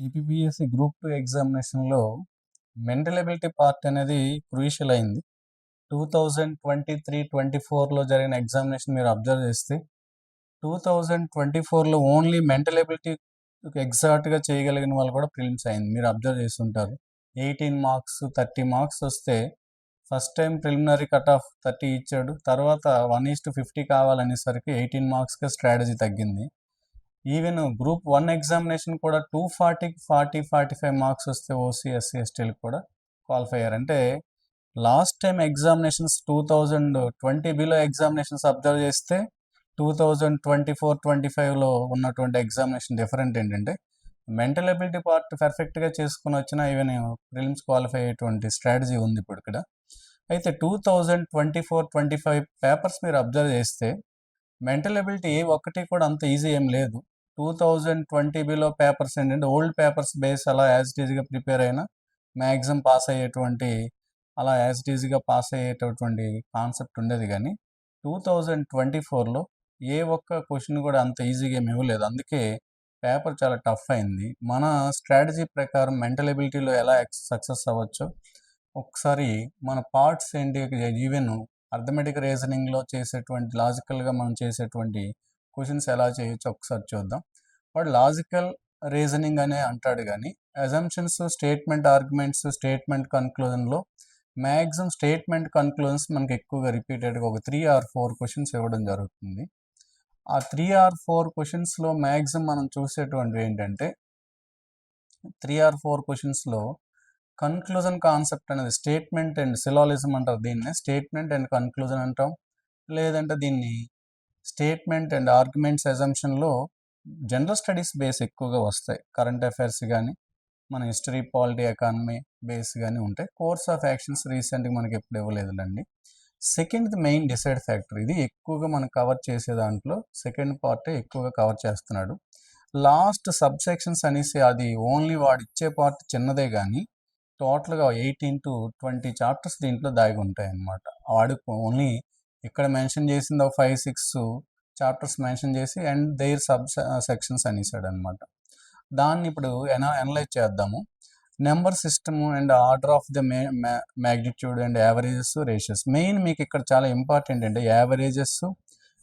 APPSC group 2 ఎగ్జామినేషన్‌లో mental ability part అనేది crucial అయింది. 2023-24లో జరిగిన ఎగ్జామినేషన్ మీరు అబ్జర్వ్ చేస్తే 2024లో ఓన్లీ మెంటల్ ఎబిలిటీ ఎగ్జాక్ట్‌గా చేయగలిగిన వాళ్ళు కూడా ప్రిలిమ్స్ అయింది. మీరు అబ్జర్వ్ చేసుంటారు. 18 మార్క్స్, 30 మార్క్స్ వస్తే first time preliminary cut off 30 ఇచ్చాడు. తర్వాత 1:50 కావాలనేసరికి 18 మార్క్స్‌కే స్ట్రాటజీ తగ్గింది. ఈవెన్ గ్రూప్ 1 ఎగ్జామినేషన్ కూడా 240కి 45 మార్క్స్ వస్తే ఓసీ, ఎస్సీ, ఎస్టీలకు కూడా క్వాలిఫై అయ్యారు. అంటే last time examinations 2020 below examinations observe చేస్తే 2024-25లో ఉన్నటువంటి ఎగ్జామినేషన్ డిఫరెంట్ ఏంటంటే మెంటల్ ఎబిలిటీ పార్ట్ పర్ఫెక్ట్గా చేసుకుని వచ్చినా ఈవెన్ ప్రిలిమ్స్ క్వాలిఫై అయ్యేటువంటి స్ట్రాటజీ ఉంది ఇప్పుడు ఇక్కడ. అయితే 2024-25 పేపర్స్ మీరు అబ్జర్వ్ చేస్తే మెంటల్ ఎబిలిటీ ఏ ఒక్కటి కూడా అంత ఈజీ ఏం లేదు. 2020 బిలో పేపర్స్ ఏంటంటే ఓల్డ్ పేపర్స్ బేస్ అలా యాజ్ ఇట్ ఈజ్గా ప్రిపేర్ అయినా మ్యాక్సిమం పాస్ అయ్యేటువంటి అలా యాజ్ ఇట్ ఈజ్గా పాస్ అయ్యేటటువంటి కాన్సెప్ట్ ఉండేది. కానీ 2024లో ఏ ఒక్క క్వశ్చన్ కూడా అంత ఈజీగా ఏమి ఇవ్వలేదు. అందుకే పేపర్ చాలా టఫ్ అయింది. మన స్ట్రాటజీ ప్రకారం మెంటల్ ఎబిలిటీలో ఎలా సక్సెస్ అవ్వచ్చో ఒకసారి మన పార్ట్స్ ఏంటి, ఈవెన్ అర్థమెటిక్ రీజనింగ్లో చేసేటువంటి లాజికల్గా మనం చేసేటువంటి క్వశ్చన్స్ ఎలా చేయొచ్చు ఒకసారి చూద్దాం. వాడు లాజికల్ రీజనింగ్ అనే అంటాడు, కానీ అజంప్షన్స్, స్టేట్మెంట్ ఆర్గ్యుమెంట్స్, స్టేట్మెంట్ కన్క్లూజన్లో మ్యాక్సిమం స్టేట్మెంట్ కన్క్లూజన్స్ మనకి ఎక్కువగా రిపీటెడ్గా ఒక 3 or 4 క్వశ్చన్స్ ఇవ్వడం జరుగుతుంది. ఆ 3 or 4 క్వశ్చన్స్లో మ్యాక్సిమం మనం చూసేటువంటివి ఏంటంటే 3 or 4 క్వశ్చన్స్లో కన్క్లూజన్ కాన్సెప్ట్ అనేది స్టేట్మెంట్ అండ్ సిలాలిజం అంటారు. దీన్ని స్టేట్మెంట్ అండ్ కన్క్లూజన్ అంటాం. లేదంటే దీన్ని స్టేట్మెంట్ అండ్ ఆర్గ్యుమెంట్స్ అజంప్షన్లో జనరల్ స్టడీస్ బేస్ ఎక్కువగా వస్తాయి. కరెంట్ అఫైర్స్ కానీ మన హిస్టరీ, పాలిటీ, ఎకానమీ బేస్ కానీ ఉంటాయి. కోర్స్ ఆఫ్ యాక్షన్స్ రీసెంట్గా మనకి ఎప్పుడు ఇవ్వలేదులండి. సెకండ్ మెయిన్ డిసైడ్ ఫ్యాక్టర్, ఇది ఎక్కువగా మనం కవర్ చేసే దాంట్లో సెకండ్ పార్టే ఎక్కువగా కవర్ చేస్తున్నాడు. లాస్ట్ సబ్ సెక్షన్స్ అనేసి అది ఓన్లీ వాడు ఇచ్చే పార్ట్ చిన్నదే, కానీ టోటల్గా 18 to 20 చాప్టర్స్ దీంట్లో దాగి ఉంటాయి అన్నమాట. వాడు ఓన్లీ ఇక్కడ మెన్షన్ చేసింది ఒక 5-6 చాప్టర్స్ మెన్షన్ చేసి అండ్ దేర్ సబ్ సెక్షన్స్ అనేసాడు అనమాట. దాన్ని ఇప్పుడు అనలైజ్ చేద్దాము. Number system and order of the magnitude and averages, ratios. Main మీకు ఇక్కడ చాలా ఇంపార్టెంట్ అంటే averages,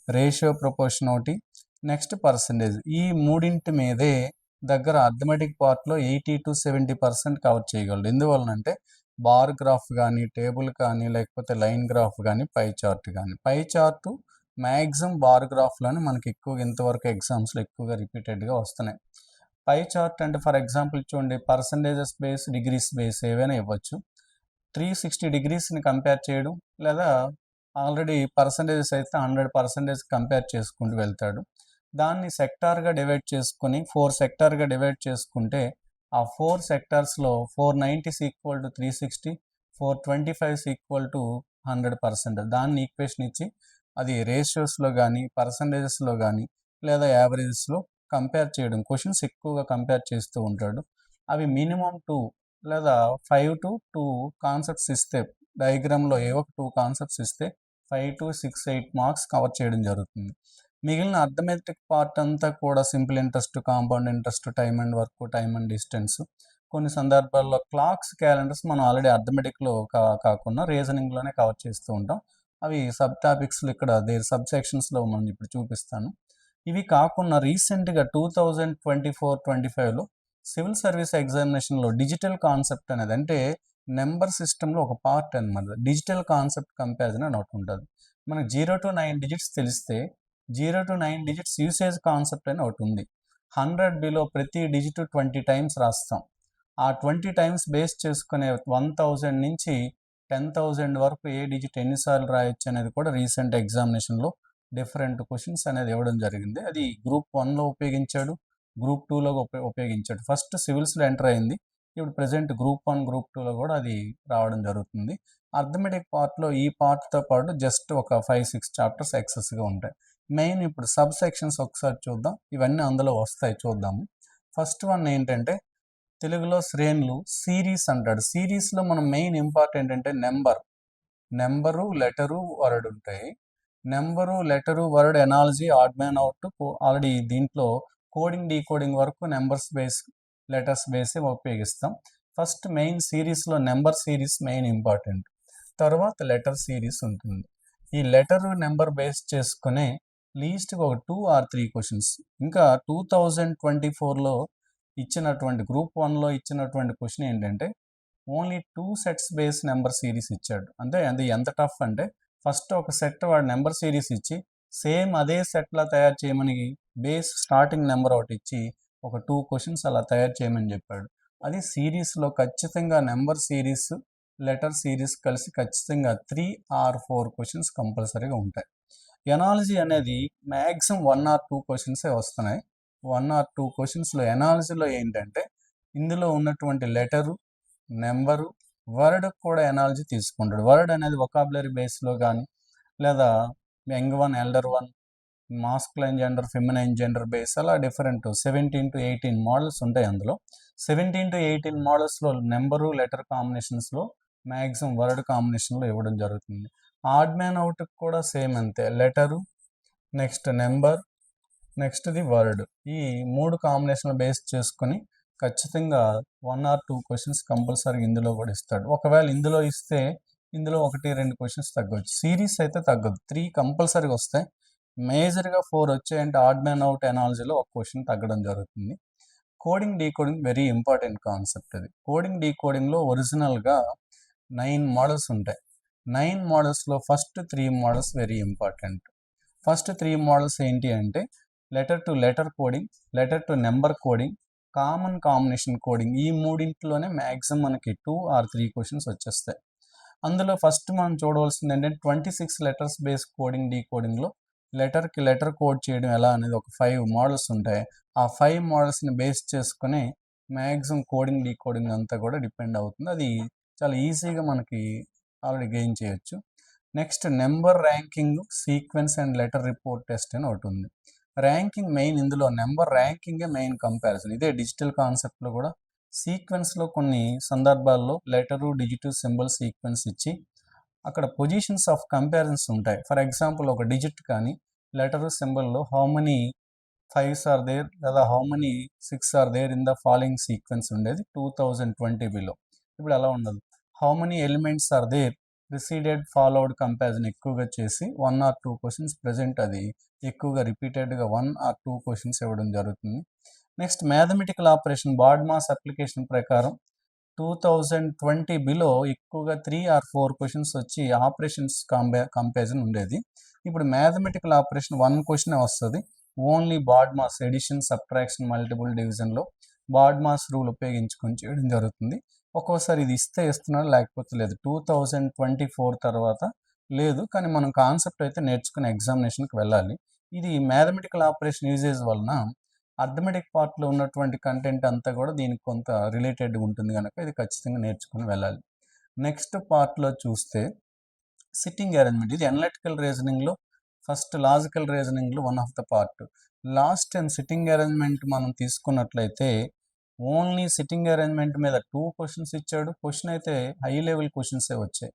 ratio, proportionality, next percentage. ఈ మూడింటి మీదే దగ్గర అర్థమెటిక్ పార్ట్లో 80 to 70% కవర్ చేయగలడు. ఎందువలనంటే బార్ గ్రాఫ్ కానీ, టేబుల్ కానీ, లేకపోతే లైన్ గ్రాఫ్ కానీ, పై చార్ట్ కానీ. పై చార్టు మ్యాక్సిమం బార్ గ్రాఫ్లోనే మనకి ఎక్కువగా ఇంతవరకు ఎగ్జామ్స్లో ఎక్కువగా రిపీటెడ్గా వస్తున్నాయి. పై చార్ట్ అంటే ఫర్ ఎగ్జాంపుల్ చూడండి, పర్సంటేజెస్ బేస్, డిగ్రీస్ బేస్ ఏవైనా ఇవ్వచ్చు. 360 డిగ్రీస్ని కంపేర్ చేయడం, లేదా ఆల్రెడీ పర్సంటేజెస్ అయితే 100% కంపేర్ చేసుకుంటూ వెళ్తాడు. దాన్ని సెక్టార్గా డివైడ్ చేసుకుని 4 సెక్టార్గా డివైడ్ చేసుకుంటే ఆ 4 సెక్టార్స్లో 490 ఈక్వల్ టు 360, 425 ఈక్వల్ టు 100%. దాన్ని ఈక్వేషన్ ఇచ్చి అది రేషియోస్లో కానీ, పర్సంటేజెస్లో కానీ, లేదా యావరేజెస్లో కంపేర్ చేయడం. క్వశ్చన్స్ ఎక్కువగా కంపేర్ చేస్తూ ఉంటాడు. అవి మినిమం 2 లేదా 5 to 2 కాన్సెప్ట్స్ ఇస్తే, డయాగ్రామ్లో ఏవో 2 కాన్సెప్ట్స్ ఇస్తే 5 to 6, 8 మార్క్స్ కవర్ చేయడం జరుగుతుంది. మిగిలిన అర్థమెటిక్ పార్ట్ అంతా కూడా simple interest, compound interest, time and work, time and distance. కొన్ని సందర్భాల్లో క్లాక్స్, క్యాలెండర్స్ మనం ఆల్రెడీ అర్థమెటిక్లో కాకుండా రీజనింగ్లోనే కవర్ చేస్తూ ఉంటాం. అవి సబ్ టాపిక్స్లో ఇక్కడ దేర్ సబ్ సెక్షన్స్లో మనం ఇప్పుడు చూపిస్తాను. ఇవి కాకుండా రీసెంట్గా 2024-25లో సివిల్ సర్వీస్ ఎగ్జామినేషన్లో డిజిటల్ కాన్సెప్ట్ అనేది, అంటే నెంబర్ సిస్టంలో ఒక పార్ట్ అనమాట. డిజిటల్ కాన్సెప్ట్ కంపారిజన్ అని ఒకటి ఉంటుంది. మనకు 0 to 9 డిజిట్స్ తెలిస్తే 0 to 9 డిజిట్స్ యూసేజ్ కాన్సెప్ట్ అని ఒకటి ఉంది. 100 బిలో ప్రతి డిజిట్ 20 టైమ్స్ రాస్తాం. ఆ 20 టైమ్స్ బేస్ చేసుకునే 1000 నుంచి 10,000 వరకు ఏ డిజిట్ ఎన్నిసార్లు రాయొచ్చు అనేది కూడా రీసెంట్ ఎగ్జామినేషన్లో డిఫరెంట్ క్వశ్చన్స్ అనేది ఇవ్వడం జరిగింది. అది గ్రూప్ 1లో ఉపయోగించాడు, గ్రూప్ 2లో ఉపయోగించాడు. ఫస్ట్ సివిల్స్లో ఎంటర్ అయింది, ఇప్పుడు ప్రజెంట్ గ్రూప్ 1, గ్రూప్ 2లో కూడా అది రావడం జరుగుతుంది. అర్థమెటిక్ పార్ట్లో ఈ పార్ట్తో పాటు జస్ట్ ఒక 5-6 చాప్టర్స్ ఎక్సెస్గా ఉంటాయి. మెయిన్ ఇప్పుడు సబ్ సెక్షన్స్ ఒకసారి చూద్దాం. ఇవన్నీ అందులో వస్తాయి, చూద్దాము. ఫస్ట్ వన్ ఏంటంటే తెలుగులో శ్రేణులు, సిరీస్ అంటాడు. సిరీస్లో మనం మెయిన్ ఇంపార్టెంట్ అంటే నెంబరు, లెటరు, వర్డ్ ఉంటాయి. Number, letter, word, analogy, odd man out, already దీంట్లో కోడింగ్, డీకోడింగ్ వరకు నెంబర్స్ బేస్ లెటర్స్ బేసే ఉపయోగిస్తాం. ఫస్ట్ మెయిన్ సిరీస్లో నెంబర్ సిరీస్ మెయిన్ ఇంపార్టెంట్, తర్వాత లెటర్ సిరీస్ ఉంటుంది. ఈ లెటర్ నెంబర్ బేస్ చేసుకునే లీస్ట్గా ఒక 2 or 3 క్వశ్చన్స్. ఇంకా 2024లో ఇచ్చినటువంటి గ్రూప్ 1లో ఇచ్చినటువంటి క్వశ్చన్ ఏంటంటే only 2 sets base number series ఇచ్చాడు. అంటే అది ఎంత టఫ్ అంటే ఫస్ట్ ఒక సెట్ వాడు నెంబర్ సిరీస్ ఇచ్చి సేమ్ అదే సెట్లా తయారు చేయమని బేస్ స్టార్టింగ్ నెంబర్ ఒకటి ఇచ్చి ఒక 2 క్వశ్చన్స్ అలా తయారు చేయమని చెప్పాడు. అది సిరీస్లో ఖచ్చితంగా నెంబర్ సిరీస్ లెటర్ సిరీస్ కలిసి ఖచ్చితంగా 3 or 4 క్వశ్చన్స్ కంపల్సరీగా ఉంటాయి. ఎనాలజీ అనేది మ్యాక్సిమం 1 or 2 క్వశ్చన్సే వస్తున్నాయి. 1 or 2 క్వశ్చన్స్లో ఎనాలజీలో ఏంటంటే ఇందులో ఉన్నటువంటి లెటరు నెంబరు వర్డ్ కూడా ఎనాలజీ తీసుకుంటాడు. వర్డ్ అనేది వొకాబులరీ బేస్లో కానీ లేదా young one elder one masculine gender feminine gender base అలా డిఫరెంట్ 17 to 18 మోడల్స్ ఉంటాయి. అందులో 17 to 18 మోడల్స్లో నెంబరు లెటర్ కాంబినేషన్స్లో మ్యాక్సిమం వర్డ్ కాంబినేషన్లో ఇవ్వడం జరుగుతుంది. ఆడ్ మ్యాన్ అవుట్కి కూడా సేమ్ అంతే, లెటరు నెక్స్ట్ నెంబర్ నెక్స్ట్ది వర్డ్, ఈ 3 కాంబినేషన్లు బేస్ చేసుకొని ఖచ్చితంగా 1 or 2 క్వశ్చన్స్ కంపల్సరీ ఇందులో కూడా ఇస్తాడు. ఒకవేళ ఇందులో ఇస్తే ఇందులో 1-2 క్వశ్చన్స్ తగ్గవచ్చు. సిరీస్ అయితే తగ్గదు, 3 కంపల్సరీగా వస్తాయి. మేజర్గా 4 వచ్చాయంటే ఆడ్ మ్యాన్ అవుట్ ఎనాలజీలో ఒక క్వశ్చన్ తగ్గడం జరుగుతుంది. Coding decoding very important concept. అది కోడింగ్ డీకోడింగ్లో ఒరిజినల్గా 9 మోడల్స్ ఉంటాయి. 9 మోడల్స్లో first 3 models very important. First 3 models ఏంటి అంటే letter to letter coding, letter to number coding, common combination coding. ఈ మూడింటిలోనే మ్యాక్సిమం మనకి 2 or 3 క్వశ్చన్స్ వచ్చేస్తాయి. అందులో ఫస్ట్ మనం చూడవలసింది ఏంటంటే 26 లెటర్స్ బేస్ కోడింగ్ డీకోడింగ్లో లెటర్కి లెటర్ కోడ్ చేయడం ఎలా అనేది ఒక 5 మోడల్స్ ఉంటాయి. ఆ 5 మోడల్స్ని బేస్ చేసుకుని మ్యాక్సిమం కోడింగ్ డీకోడింగ్ అంతా కూడా డిపెండ్ అవుతుంది. అది చాలా ఈజీగా మనకి ఆల్రెడీ గెయిన్ చేయొచ్చు. Next number ranking, sequence and letter report test అని ఒకటి ఉంది. ర్యాంకింగ్ మెయిన్, ఇందులో నెంబర్ ర్యాంకింగే మెయిన్ కంపారిజన్. ఇదే డిజిటల్ కాన్సెప్ట్లో కూడా సీక్వెన్స్లో కొన్ని సందర్భాల్లో లెటరు డిజిట్ సింబల్ సీక్వెన్స్ ఇచ్చి అక్కడ పొజిషన్స్ ఆఫ్ కంపారిజన్స్ ఉంటాయి. ఫర్ ఎగ్జాంపుల్ ఒక డిజిట్ కానీ లెటరు సింబల్లో how many 5s are there లేదా how many 6 are there in the following sequence ఉండేది 2020లో. ఇప్పుడు అలా ఉండదు, how many elements are there preceded followed comparison ఎక్కువగా చేసి 1 or 2 క్వశ్చన్స్ ప్రజెంట్ అది ఎక్కువగా రిపీటెడ్గా 1 or 2 క్వశ్చన్స్ ఇవ్వడం జరుగుతుంది. Next mathematical operation BODMAS application ప్రకారం 2020 బిలో ఎక్కువగా 3 or 4 క్వశ్చన్స్ వచ్చి ఆపరేషన్స్ కంపారిజన్ ఉండేది. ఇప్పుడు మ్యాథమెటికల్ ఆపరేషన్ 1 క్వశ్చన్ వస్తుంది. Only BODMAS addition subtraction multiple డివిజన్లో బాడ్మాస్ రూల్ ఉపయోగించుకొని చేయడం జరుగుతుంది. ఒక్కోసారి ఇది ఇస్తే ఇస్తున్నాడు, లేకపోతే లేదు. 2024 తర్వాత లేదు, కానీ మనం కాన్సెప్ట్ అయితే నేర్చుకుని ఎగ్జామినేషన్కి వెళ్ళాలి. ఇది మ్యాథమెటికల్ ఆపరేషన్ యూజేజ్ వలన అర్థమెటిక్ పార్ట్లో ఉన్నటువంటి కంటెంట్ అంతా కూడా దీనికి కొంత రిలేటెడ్గా ఉంటుంది కనుక ఇది ఖచ్చితంగా నేర్చుకుని వెళ్ళాలి. నెక్స్ట్ పార్ట్లో చూస్తే సిట్టింగ్ అరేంజ్మెంట్. ఇది అనలిటికల్ రీజనింగ్లో ఫస్ట్ లాజికల్ రీజనింగ్లో one of the part. Last time sitting arrangement మనం తీసుకున్నట్లయితే ఓన్లీ సిట్టింగ్ అరేంజ్మెంట్ మీద 2 క్వశ్చన్స్ ఇచ్చాడు. క్వశ్చన్ అయితే హై లెవెల్ క్వశ్చన్సే వచ్చాయి.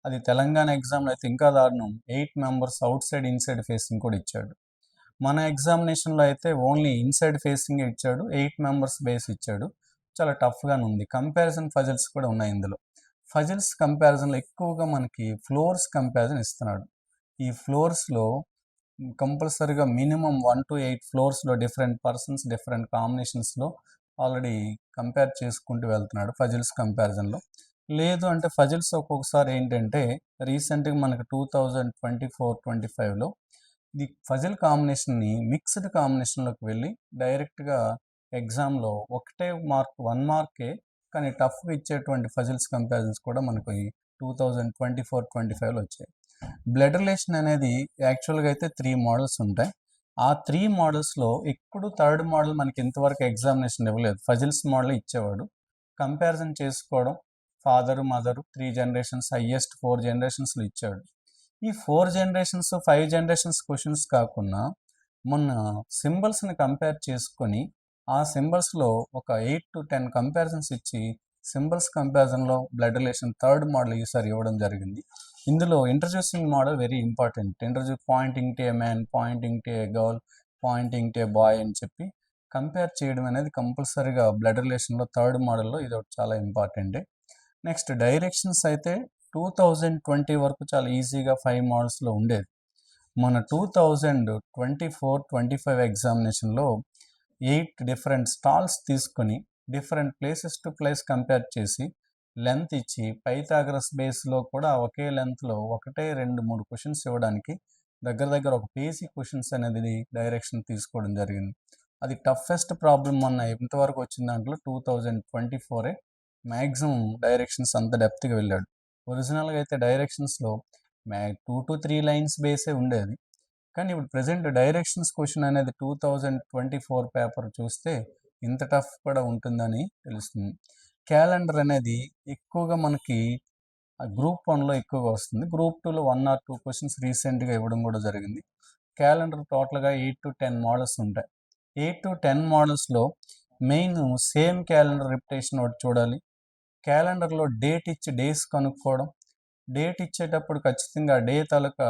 అది తెలంగాణ ఎగ్జామ్లో అయితే ఇంకా దారుణం, 8 members out side inside facing కూడా ఇచ్చాడు. మన ఎగ్జామినేషన్లో అయితే ఓన్లీ ఇన్సైడ్ ఫేసింగ్ ఇచ్చాడు, 8 మెంబర్స్ బేస్ ఇచ్చాడు. చాలా టఫ్గానే ఉంది. కంపారిజన్ ఫజిల్స్ కూడా ఉన్నాయి ఇందులో. ఫజిల్స్ కంపారిజన్లో ఎక్కువగా మనకి ఫ్లోర్స్ కంపారిజన్ ఇస్తున్నాడు. ఈ ఫ్లోర్స్లో కంపల్సరీగా మినిమం 1 to 8 ఫ్లోర్స్లో డిఫరెంట్ పర్సన్స్ డిఫరెంట్ కాంబినేషన్స్లో ఆల్రెడీ కంపేర్ చేసుకుంటూ వెళ్తున్నాడు ఫజిల్స్ కంపారిజన్లో. లేదు అంటే ఫజిల్స్ ఒక్కొక్కసారి ఏంటంటే రీసెంట్గా మనకు 2024-25లో ఇది ఫజిల్ కాంబినేషన్ని మిక్స్డ్ కాంబినేషన్లోకి వెళ్ళి డైరెక్ట్గా ఎగ్జామ్లో ఒకటే మార్క్ 1 మార్కే కానీ టఫ్గా ఇచ్చేటువంటి ఫజిల్స్ కంపారిజన్స్ కూడా మనకు 2024-25లో వచ్చాయి. బ్లడ్ రిలేషన్ అనేది యాక్చువల్గా అయితే 3 మోడల్స్ ఉంటాయి. ఆ 3 మోడల్స్లో ఎక్కువ థర్డ్ మోడల్ మనకి ఇంతవరకు ఎగ్జామినేషన్ ఇవ్వలేదు. ఫజిల్స్ మోడల్ ఇచ్చేవాడు. కంపారిజన్ చేసుకోవడం ఫాదరు మదరు 3 జనరేషన్స్ హయ్యెస్ట్ 4 జనరేషన్స్లో ఇచ్చాడు. ఈ 4 జనరేషన్స్ 5 జనరేషన్స్ క్వశ్చన్స్ కాకుండా మొన్న సింబల్స్ని కంపేర్ చేసుకొని ఆ సింబల్స్లో ఒక 8 to 10 కంపారిజన్స్ ఇచ్చి సింబల్స్ కంపారిజన్లో బ్లడ్ రిలేషన్ థర్డ్ మోడల్ ఈసారి ఇవ్వడం జరిగింది. ఇందులో introducing model very important. Pointing to a man, pointing to a girl, pointing to a boy అని చెప్పి కంపేర్ చేయడం అనేది కంపల్సరీగా బ్లడ్ రిలేషన్లో థర్డ్ మోడల్లో ఇది ఒకటి చాలా ఇంపార్టెంట్. నెక్స్ట్ డైరెక్షన్స్ అయితే 2020 వరకు చాలా ఈజీగా 5 మోడల్స్లో ఉండేది. మన 2024-25 ఎగ్జామినేషన్లో 8 డిఫరెంట్ స్టాల్స్ తీసుకొని different places to place compare చేసి లెంత్ ఇచ్చి పైథాగరస్ బేస్లో కూడా ఒకే లెంత్లో 1, 2, 3 క్వశ్చన్స్ ఇవ్వడానికి దగ్గర ఒక పేజీ క్వశ్చన్స్ అనేది డైరెక్షన్ తీసుకోవడం జరిగింది. అది టఫెస్ట్ ప్రాబ్లం మొన్న ఇంతవరకు వచ్చిన దాంట్లో 2024 మ్యాక్సిమం డైరెక్షన్స్ అంత డెప్త్గా వెళ్ళాడు. ఒరిజినల్గా అయితే డైరెక్షన్స్లో 2 to 3 లైన్స్ బేసే ఉండేది. కానీ ఇప్పుడు ప్రజెంట్ డైరెక్షన్స్ క్వశ్చన్ అనేది 2024 పేపర్ చూస్తే ఇంత టఫ్ కూడా ఉంటుందని తెలుస్తుంది. క్యాలెండర్ అనేది ఎక్కువగా మనకి గ్రూప్ 1లో ఎక్కువగా వస్తుంది. గ్రూప్ 2లో 1 or 2 క్వశ్చన్స్ రీసెంట్గా ఇవ్వడం కూడా జరిగింది. క్యాలెండర్ టోటల్గా 8 to 10 మోడల్స్ ఉంటాయి. 8 to 10 మోడల్స్లో మెయిన్ సేమ్ క్యాలెండర్ రిపిటేషన్ ఒకటి చూడాలి. క్యాలెండర్లో డేట్ ఇచ్చి డేస్ కనుక్కోవడం, డేట్ ఇచ్చేటప్పుడు ఖచ్చితంగా డే తాలూకా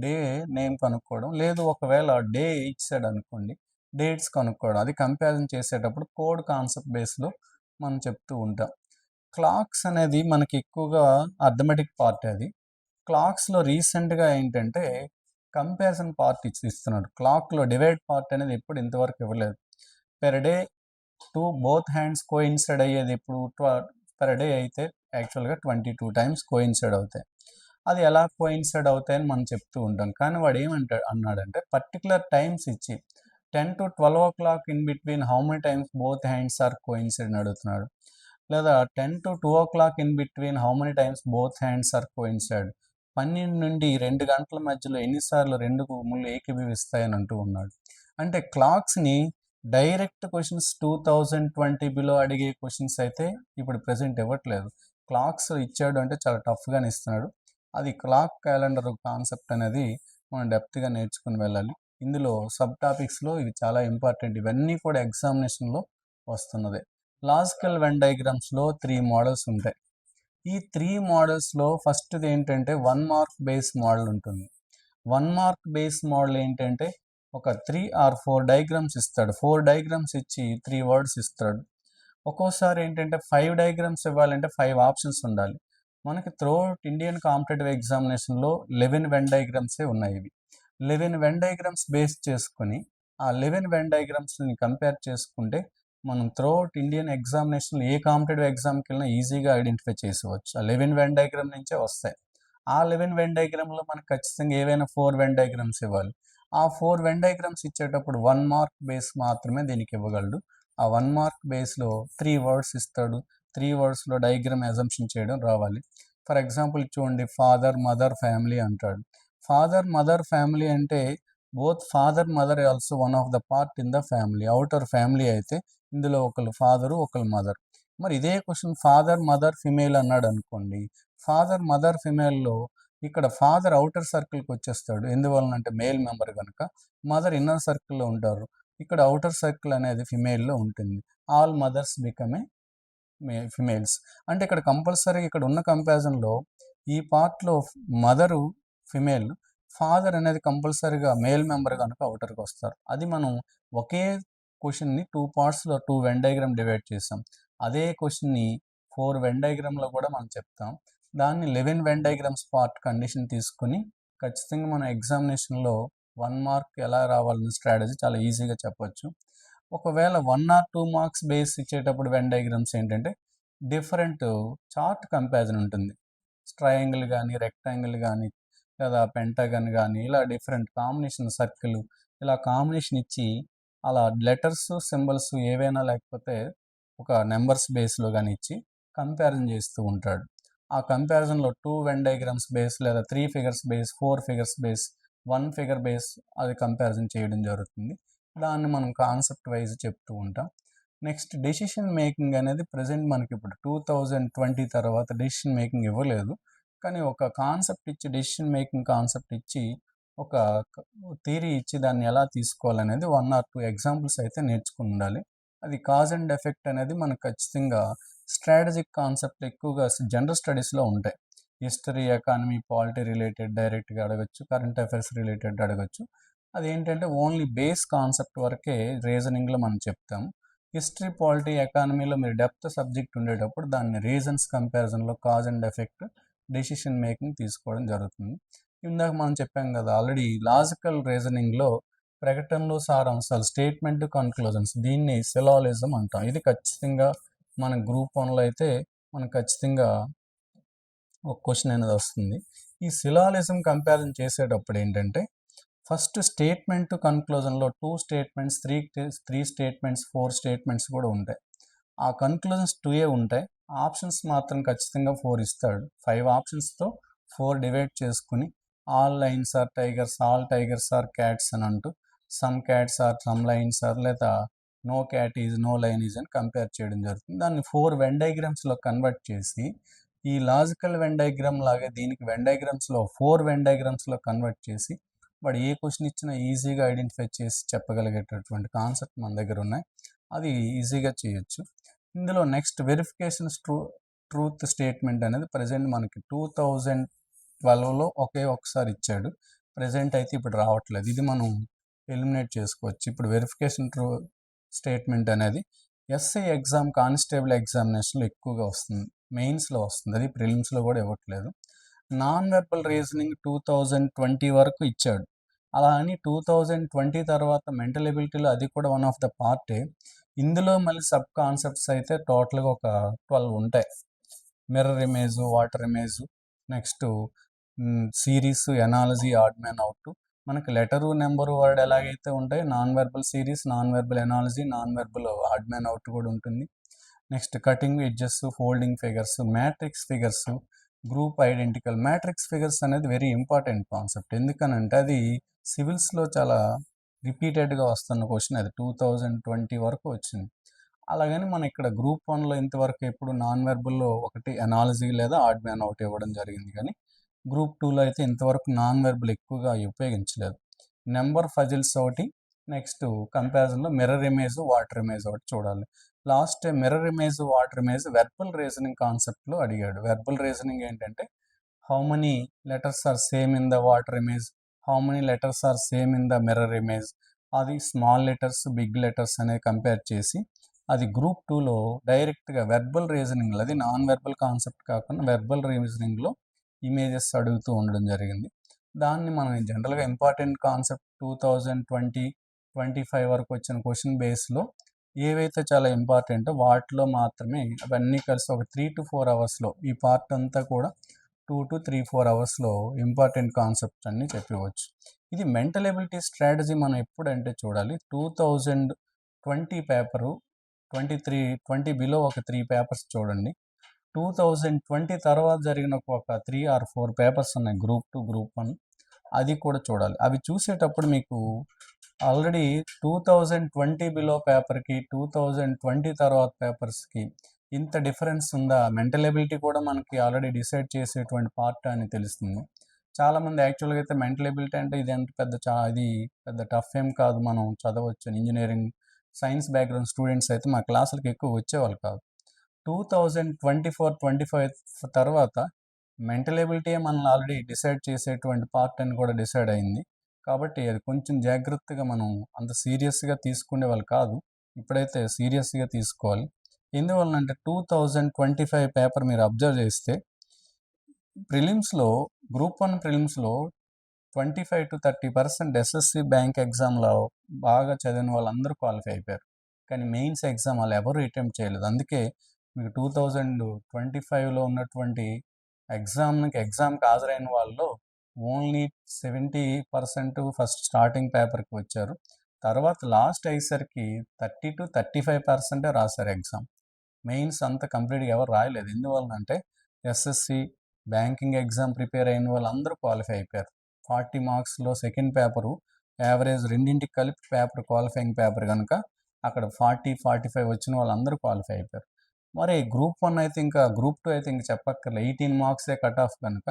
డే నేమ్ కనుక్కోవడం, లేదు ఒకవేళ డే ఇచ్చాడు అనుకోండి డేట్స్ కనుక్కోవడం. అది కంపారిజన్ చేసేటప్పుడు కోడ్ కాన్సెప్ట్ బేస్లో మనం చెప్తూ ఉంటాం. క్లాక్స్ అనేది మనకి ఎక్కువగా అర్థమెటిక్ పార్ట్. అది క్లాక్స్లో రీసెంట్గా ఏంటంటే కంపారిజన్ పార్ట్ ఇస్తున్నాడు. క్లాక్లో డివైడ్ పార్ట్ అనేది ఎప్పుడు ఇంతవరకు ఇవ్వలేదు. Per day both hands coincide అయ్యేది ఇప్పుడు పెర్ డే అయితే యాక్చువల్గా 22 టైమ్స్ కోయిన్సైడ్ అవుతాయి. అది ఎలా కోయిన్సైడ్ అవుతాయని మనం చెప్తూ ఉంటాం. కానీ వాడు అన్నాడంటే పర్టికులర్ టైమ్స్ ఇచ్చి 10 to 12 o'clock in between how many times both hands are coincide అని అడుగుతున్నాడు. లేదా 10 to 2 o'clock in between how many times both hands are coincide. 12 నుండి 2 గంటల మధ్యలో ఎన్నిసార్లు 2 ముళ్ళు ఏకీభవిస్తాయని అంటూ ఉన్నాడు. అంటే క్లాక్స్ని డైరెక్ట్ క్వశ్చన్స్ 2020 బిలో అడిగే క్వశ్చన్స్ అయితే ఇప్పుడు ప్రజెంట్ ఇవ్వట్లేదు. క్లాక్స్ ఇచ్చాడు అంటే చాలా టఫ్గానే ఇస్తున్నాడు. అది క్లాక్ క్యాలెండర్ కాన్సెప్ట్ అనేది మనం డెప్త్గా నేర్చుకుని వెళ్ళాలి. ఇందులో సబ్ టాపిక్స్లో ఇవి చాలా ఇంపార్టెంట్. ఇవన్నీ కూడా ఎగ్జామినేషన్లో వస్తున్నదే. లాజికల్ వెన్ డయాగ్రామ్స్లో 3 మోడల్స్ ఉంటాయి. ఈ 3 మోడల్స్లో ఫస్ట్ది ఏంటంటే 1 మార్క్ బేస్ మోడల్ ఉంటుంది. 1 మార్క్ బేస్ మోడల్ ఏంటంటే ఒక 3 or 4 డయాగ్రామ్స్ ఇస్తాడు. 4 డయాగ్రామ్స్ ఇచ్చి 3 వర్డ్స్ ఇస్తాడు. ఒక్కోసారి ఏంటంటే 5 డయాగ్రామ్స్ ఇవ్వాలంటే 5 ఆప్షన్స్ ఉండాలి. మనకి త్రూఅవుట్ ఇండియన్ కాంపిటేటివ్ ఎగ్జామినేషన్లో 11 వెన్ డయాగ్రామ్సే ఉన్నాయి. ఇవి 11 వెన్ డయాగ్రామ్స్ బేస్ చేసుకుని ఆ 11 వెన్ డయాగ్రామ్స్ని కంపేర్ చేసుకుంటే మనం త్రూఅవుట్ ఇండియన్ ఎగ్జామినేషన్లో ఏ కాంపిటేటివ్ ఎగ్జామ్కి వెళ్ళినా ఈజీగా ఐడెంటిఫై చేసేవచ్చు. ఆ 11 వెన్ డయాగ్రామ్ నుంచే వస్తాయి. ఆ 11 వెన్ డయాగ్రామ్లో మనకు ఖచ్చితంగా ఏవైనా 4 వెన్ డయాగ్రామ్స్ ఇవ్వాలి. ఆ 4 వెన్ డయాగ్రామ్స్ ఇచ్చేటప్పుడు 1 మార్క్ బేస్ మాత్రమే దీనికి ఇవ్వగలడు. ఆ 1 మార్క్ బేస్లో 3 వర్డ్స్ ఇస్తాడు. 3 వర్డ్స్లో డయాగ్రామ్ అజంప్షన్ చేయడం రావాలి. ఫర్ ఎగ్జాంపుల్ చూడండి, ఫాదర్ మదర్ ఫ్యామిలీ అంటాడు. ఫాదర్ మదర్ ఫ్యామిలీ అంటే both father mother also one of the part in the family. Outer family అయితే ఇందులో ఒకళ్ళు ఫాదరు ఒకళ్ళు మదర్. మరి ఇదే క్వశ్చన్ ఫాదర్ మదర్ ఫిమేల్ అన్నాడు అనుకోండి, ఫాదర్ మదర్ ఫిమేల్లో ఇక్కడ ఫాదర్ అవుటర్ సర్కిల్కి వచ్చేస్తాడు. ఎందువలనంటే మేల్ మెంబర్ కనుక. మదర్ ఇన్నర్ సర్కిల్లో ఉంటారు. ఇక్కడ అవుటర్ సర్కిల్ అనేది ఫిమేల్లో ఉంటుంది. All mothers become a females. అంటే ఇక్కడ కంపల్సరీ ఇక్కడ ఉన్న కంపారిజన్లో ఈ పార్ట్లో మదరు ఫిమేల్, ఫాదర్ అనేది కంపల్సరీగా మేల్ మెంబర్ కనుక అవుటర్కి వస్తారు. అది మనం ఒకే క్వశ్చన్ని 2 పార్ట్స్లో 2 వెన్ డయాగ్రామ్ డివైడ్ చేసాం. అదే క్వశ్చన్ని 4 వెన్ డయాగ్రామ్లో కూడా మనం చెప్తాం. దాన్ని 11 వెన్ డయాగ్రామ్స్ పార్ట్ కండిషన్ తీసుకుని ఖచ్చితంగా మన ఎగ్జామినేషన్లో 1 మార్క్ ఎలా రావాలన్న స్ట్రాటజీ చాలా ఈజీగా చెప్పొచ్చు. ఒకవేళ 1 or 2 మార్క్స్ బేస్ ఇచ్చేటప్పుడు వెన్ డయాగ్రామ్స్ ఏంటంటే డిఫరెంట్ చార్ట్ కంపారిజన్ ఉంటుంది. ట్రయాంగిల్ కానీ రెక్టాంగిల్ కానీ లేదా పెంటగన్ కానీ ఇలా డిఫరెంట్ కాంబినేషన్ సర్కిల్ ఇలా కాంబినేషన్ ఇచ్చి అలా లెటర్స్ సింబల్స్ ఏవైనా లేకపోతే ఒక నెంబర్స్ బేస్లో కానీ ఇచ్చి కంపారిజన్ చేస్తూ ఉంటాడు. ఆ కంపారిజన్లో 2 వెన్ డయాగ్రామ్స్ బేస్ లేదా 3 figures base 4 figures base 1 figure base అది కంపారిజన్ చేయడం జరుగుతుంది. దాన్ని మనం కాన్సెప్ట్ వైజ్ చెప్తూ ఉంటాం. నెక్స్ట్ డెసిషన్ మేకింగ్ అనేది ప్రజెంట్ మనకి ఇప్పుడు 2020 తర్వాత డెసిషన్ మేకింగ్ ఇవ్వలేదు. కానీ ఒక కాన్సెప్ట్ ఇచ్చి డెసిషన్ మేకింగ్ కాన్సెప్ట్ ఇచ్చి ఒక థియరీ ఇచ్చి దాన్ని ఎలా తీసుకోవాలనేది 1 or 2 ఎగ్జాంపుల్స్ అయితే నేర్చుకుని ఉండాలి. అది కాజ్ అండ్ ఎఫెక్ట్ అనేది మనకు ఖచ్చితంగా స్ట్రాటజిక్ కాన్సెప్ట్ ఎక్కువగా జనరల్ స్టడీస్లో ఉంటాయి. హిస్టరీ, ఎకానమీ, పాలిటీ రిలేటెడ్ డైరెక్ట్గా అడగచ్చు, కరెంట్ అఫైర్స్ రిలేటెడ్ అడగచ్చు. అదేంటంటే ఓన్లీ బేస్ కాన్సెప్ట్ వరకే రీజనింగ్లో మనం చెప్తాము. హిస్టరీ, పాలిటీ, ఎకానమీలో మీరు డెప్త్ సబ్జెక్ట్ ఉండేటప్పుడు దాన్ని రీజన్స్ కంపారిజన్లో cause and effect, decision making తీసుకోవడం జరుగుతుంది. ఇందాక మనం చెప్పాం కదా ఆల్రెడీ లాజికల్ రీజనింగ్లో ప్రకటనలు, సారాంశాలు, స్టేట్మెంట్, కన్క్లూజన్స్, దీన్ని సిలాలిజం అంటాం. ఇది ఖచ్చితంగా మన గ్రూప్ 1లో అయితే మనకు ఖచ్చితంగా ఒక క్వశ్చన్ అనేది వస్తుంది. ఈ సిలాలిజం కంపారిజన్ చేసేటప్పుడు ఏంటంటే ఫస్ట్ స్టేట్మెంట్ కన్క్లూజన్లో 2 స్టేట్మెంట్స్, 3 స్టేట్మెంట్స్, 4 స్టేట్మెంట్స్ కూడా ఉంటాయి. ఆ కన్క్లూజన్స్ 2 ఉంటాయి. ఆప్షన్స్ మాత్రం ఖచ్చితంగా 4 ఇస్తాడు. 5 ఆప్షన్స్తో 4 డివైడ్ చేసుకుని all lions are tigers, all tigers are cats అని అంటూ some cats are some lions are లేదా no cat is no lion is అని కంపేర్ చేయడం జరుగుతుంది. దాన్ని 4 వెన్ డయాగ్రామ్స్లో కన్వర్ట్ చేసి ఈ లాజికల్ వెన్ డయాగ్రామ్ లాగే దీనికి వెన్ డయాగ్రామ్స్లో 4 వెన్ డయాగ్రామ్స్లో కన్వర్ట్ చేసి వాడు ఏ క్వశ్చన్ ఇచ్చినా ఈజీగా ఐడెంటిఫై చేసి చెప్పగలిగేటటువంటి కాన్సెప్ట్ మన దగ్గర ఉన్నాయి. అది ఈజీగా చేయొచ్చు. ఇందులో నెక్స్ట్ వెరిఫికేషన్ ట్రూత్ స్టేట్మెంట్ అనేది ప్రజెంట్ మనకి 2012లో ఒకే ఒకసారి ఇచ్చాడు. ప్రజెంట్ అయితే ఇప్పుడు రావట్లేదు. ఇది మనం ఎలిమినేట్ చేసుకోవచ్చు. ఇప్పుడు వెరిఫికేషన్ స్టేట్మెంట్ అనేది ఎస్ఐ ఎగ్జామ్, కానిస్టేబుల్ ఎగ్జామినేషన్లో ఎక్కువగా వస్తుంది, మెయిన్స్లో వస్తుంది. అది ప్రిలిమ్స్లో కూడా ఇవ్వట్లేదు. నాన్ వెర్బల్ రీజనింగ్ 2020 వరకు ఇచ్చాడు. అలా అని 2020 తర్వాత మెంటల్ ఎబిలిటీలో అది కూడా వన్ ఆఫ్ ద పార్టే. ఇందులో మళ్ళీ సబ్ కాన్సెప్ట్స్ అయితే టోటల్గా ఒక 12 ఉంటాయి. Mirror image, water image, next series, analogy, odd man out. మనకి లెటరు, నెంబరు, వర్డ్ ఎలాగైతే ఉంటాయి, non verbal series, non verbal analogy, non verbal odd man out కూడా ఉంటుంది. Next cutting edges, folding figures, matrix figures, group identical. Matrix figures అనేది very important concept. ఎందుకనంటే అది సివిల్స్లో చాలా రిపీటెడ్గా వస్తున్న క్వశ్చన్. అది 2020 వరకు వచ్చింది. అలాగని మనం ఇక్కడ గ్రూప్ 1లో ఇంతవరకు ఎప్పుడు నాన్ వెర్బల్లో ఒకటి ఎనాలజీ లేదా ఆడ్ మ్యాన్ అవుట్ ఇవ్వడం జరిగింది. కానీ గ్రూప్ 2లో అయితే ఇంతవరకు నాన్ వెర్బల్ ఎక్కువగా ఉపయోగించలేదు. నెంబర్ ఫజిల్స్ ఒకటి, నెక్స్ట్ కంపారిజన్లో మిర్రర్ ఇమేజ్, వాటర్ ఇమేజ్ ఒకటి చూడాలి. Last time mirror image, water image verbal reasoning కాన్సెప్ట్లో అడిగాడు. వెర్బల్ రీజనింగ్ ఏంటంటే how many letters are same in the water image, how many letters are same in the mirror image. అది small letters, big letters అనేది compare చేసి అది group 2లో డైరెక్ట్గా verbal రీజనింగ్లో, అది నాన్ వెర్బల్ కాన్సెప్ట్ కాకుండా వెర్బల్ రీజనింగ్లో ఇమేజెస్ అడుగుతూ ఉండడం జరిగింది. దాన్ని మనం జనరల్గా ఇంపార్టెంట్ కాన్సెప్ట్ 2020-25 వరకు వచ్చిన క్వశ్చన్ బేస్లో ఏవైతే చాలా ఇంపార్టెంటో వాటిలో మాత్రమే అవన్నీ కలిసి ఒక 3 to 4 అవర్స్లో ఈ పార్ట్ అంతా కూడా 2 to 3-4 అవర్స్లో ఇంపార్టెంట్ కాన్సెప్ట్స్ అన్నీ చెప్పవచ్చు. ఇది మెంటల్ ఎబిలిటీ స్ట్రాటజీ మనం ఎప్పుడంటే చూడాలి 2020 పేపరు 20 బిలో ఒక 3 పేపర్స్ చూడండి. 2020 తర్వాత జరిగిన ఒక 3 or 4 పేపర్స్ ఉన్నాయి, గ్రూప్ 2, గ్రూప్ 1. అది కూడా చూడాలి. అవి చూసేటప్పుడు మీకు ఆల్రెడీ 2020 బిలో పేపర్కి 2020 తర్వాత పేపర్స్కి ఇంత డిఫరెన్స్ ఉందా, మెంటల్ ఎబిలిటీ కూడా మనకి ఆల్రెడీ డిసైడ్ చేసేటువంటి పార్ట్ అని తెలుస్తుంది. చాలామంది యాక్చువల్గా అయితే మెంటల్ ఎబిలిటీ అంటే ఇది ఎంత ఇది పెద్ద టఫ్ ఏం కాదు, మనం చదవచ్చు. ఇంజనీరింగ్, సైన్స్ బ్యాక్గ్రౌండ్ స్టూడెంట్స్ అయితే మా క్లాసులకు ఎక్కువ వచ్చేవాళ్ళు కాదు. 2024-25 తర్వాత మెంటల్ ఎబిలిటీ మనల్ని ఆల్రెడీ డిసైడ్ చేసేటువంటి పార్ట్ అని కూడా డిసైడ్ అయింది. కాబట్టి అది కొంచెం జాగ్రత్తగా మనం అంత సీరియస్గా తీసుకునే వాళ్ళు కాదు. ఇప్పుడైతే సీరియస్గా తీసుకోవాలి. ఎందువలనంటే 2025 పేపర్ మీరు అబ్జర్వ్ చేస్తే ప్రిలిమ్స్లో, గ్రూప్ 1 ప్రిలిమ్స్లో 25-30% ఎస్ఎస్సి బ్యాంక్ ఎగ్జామ్లో బాగా చదివిన వాళ్ళందరూ క్వాలిఫై అయిపోయారు. కానీ మెయిన్స్ ఎగ్జామ్ వాళ్ళు ఎవరు అటెంప్ట్ చేయలేదు. అందుకే మీకు 2025లో ఉన్నటువంటి ఎగ్జామ్కి హాజరైన వాళ్ళలో ఓన్లీ 70% ఫస్ట్ స్టార్టింగ్ పేపర్కి వచ్చారు. తర్వాత లాస్ట్ అయ్యేసరికి 30-35% రాశారు ఎగ్జామ్. మెయిన్స్ అంత కంప్లీట్గా ఎవరు రాయలేదు. ఎందువలనంటే ఎస్ఎస్సి బ్యాంకింగ్ ఎగ్జామ్ ప్రిపేర్ అయిన వాళ్ళందరూ క్వాలిఫై అయిపోయారు. 40 మార్క్స్లో సెకండ్ పేపరు యావరేజ్ రెండింటికి కలిపి పేపర్ క్వాలిఫైయింగ్ పేపర్ కనుక అక్కడ 40-45 వచ్చిన వాళ్ళందరూ క్వాలిఫై అయిపోయారు. మరి గ్రూప్ 1 అయితే ఇంకా, గ్రూప్ 2 అయితే ఇంక చెప్పక్కర్లే, 18 మార్క్సే కట్ ఆఫ్ కనుక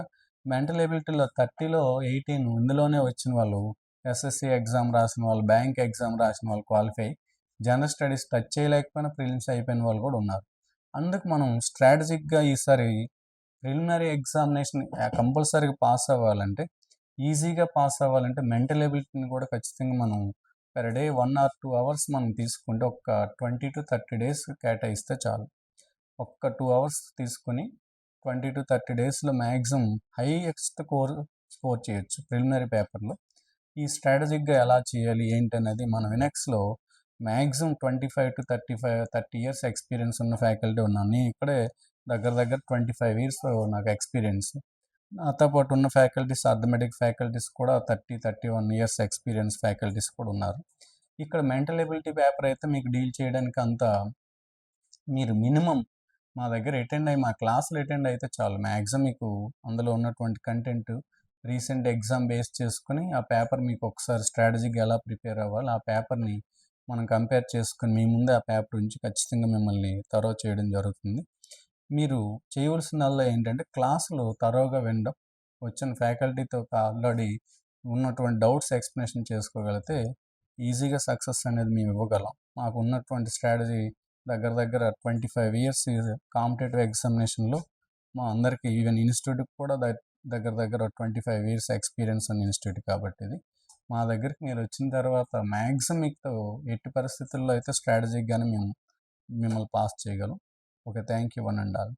మెంటల్ ఎబిలిటీలో 30లో 18 ఇందులోనే వచ్చిన వాళ్ళు, ఎస్ఎస్సి ఎగ్జామ్ రాసిన వాళ్ళు, బ్యాంక్ ఎగ్జామ్ రాసిన వాళ్ళు క్వాలిఫై, జనరల్ స్టడీస్ టచ్ చేయలేకపోయినా ప్రిలిమ్స్ అయిపోయిన వాళ్ళు కూడా ఉన్నారు. అందుకు మనం స్ట్రాటజిక్గా ఈసారి ప్రిలిమినరీ ఎగ్జామినేషన్ కంపల్సరీగా పాస్ అవ్వాలంటే ఈజీగా పాస్ అవ్వాలంటే మెంటల్ ఎబిలిటీని కూడా ఖచ్చితంగా మనం పర్ డే 1 ఆర్ 2 అవర్స్ మనం తీసుకుంటే ఒక 20-30 డేస్ కేటాయిస్తే చాలు. ఒక్క 2 అవర్స్ తీసుకొని 20-30 డేస్‌లో మ్యాక్సిమం హైయెస్ట్ స్కోర్ చేయొచ్చు ప్రిలిమినరీ పేపర్‌లో. ఈ స్ట్రాటజిక్‌గా ఎలా చేయాలి ఏంటనేది మన వినెక్స్‌లో మ్యాక్సిమం 25-30 ఇయర్స్ ఎక్స్‌పీరియన్స్ ఉన్న ఫ్యాకల్టీ ఉన్నాను. నేను ఇక్కడే దగ్గర దగ్గర 25 ఇయర్స్ నాకు ఎక్స్‌పీరియన్స్. నాతో పాటు ఉన్న ఫ్యాకల్టీస్ అర్థమెటిక్ ఫ్యాకల్టీస్ కూడా 31 ఇయర్స్ ఎక్స్‌పీరియన్స్ ఫ్యాకల్టీస్ కూడా ఉన్నారు. ఇక్కడ మెంటల్ ఎబిలిటీ పేపర్ అయితే మీకు డీల్ చేయడానికి మీరు మినిమమ్ మా దగ్గర మా క్లాసులు అటెండ్ అయితే చాలు. మ్యాక్సిమం మీకు అందులో ఉన్నటువంటి కంటెంట్ రీసెంట్ ఎగ్జామ్ బేస్ చేసుకొని ఆ పేపర్ మీకు ఒకసారి స్ట్రాటజీగా ఎలా ప్రిపేర్ అవ్వాలి, ఆ పేపర్‌ని మనం కంపేర్ చేసుకొని మీ ముందే ఆ పేపర్ ఉంచి ఖచ్చితంగా మిమ్మల్ని చేయడం జరుగుతుంది. మీరు చేయవలసిందల్లా ఏంటంటే క్లాసులు తరోగా వినడం, వచ్చిన ఫ్యాకల్టీతో ఆల్రెడీ ఉన్నటువంటి డౌట్స్ ఎక్స్‌ప్లనేషన్ చేసుకోగలిగితే ఈజీగా సక్సెస్ అనేది మేము ఇవ్వగలం. మాకు ఉన్నటువంటి స్ట్రాటజీ దగ్గర దగ్గర 25 ఇయర్స్ కాంపిటేటివ్ ఎగ్జామినేషన్‌లో మా అందరికీ ఈవెన్ ఇన్‌స్టిట్యూట్‌కి కూడా దగ్గర దగ్గర 25 ఇయర్స్ ఎక్స్‌పీరియన్స్ ఉన్న ఇన్‌స్టిట్యూట్ కాబట్టి ఇది. మా దగ్గరికి మీరు వచ్చిన తర్వాత మ్యాక్సిమం మీకు ఎట్టి పరిస్థితుల్లో అయితే స్ట్రాటజిక్‌గానే మేము మిమ్మల్ని పాస్ చేయగలం. Okay. Thank you one and all.